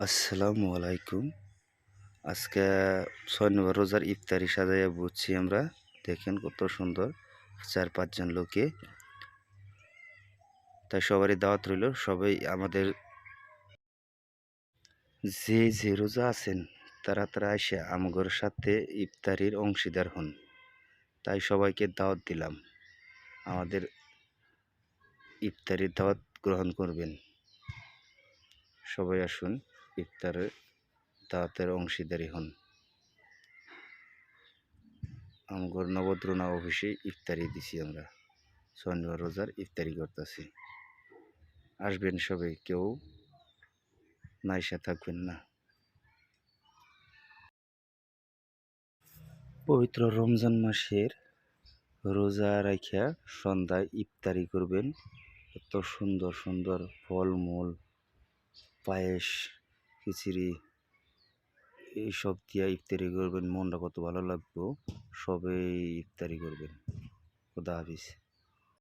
আসসালামু আলাইকুম। আজকে ৬ নম্বর রোজার ইফতারি সাজাইয়া বুঝছি আমরা। দেখেন কত সুন্দর ৪-৫ জন লোকে। তাই সবারই দাওয়াত রইল। সবাই আমাদের যে রোজা আছেন তারা আইসা আমগর সাথে ইফতারির অংশীদার হন। তাই সবাইকে দাওয়াত দিলাম। আমাদের ইফতারির দাওয়াত গ্রহণ করবেন। সবাই আসুন, ইফতারের দাওয়াতের অংশীদারি হন। আমগর নবদ্রুনা অফিসে ইফতারি দিছি আমরা। ৬ নম্বর রোজার ইফতারি করতেছি। আসবেন সবাই, কেউ নাইসা থাকবেন না। পবিত্র রমজান মাসের রোজা রাইখা সন্ধ্যায় ইফতারি করবেন। এত সুন্দর সুন্দর ফলমূল, পায়েস, খিচুড়ি এইসব দিয়া ইফতারি করবেন। মনটা কত ভালো লাগবে। সবাই ইফতারি করবেন। খুদা হাফিজ।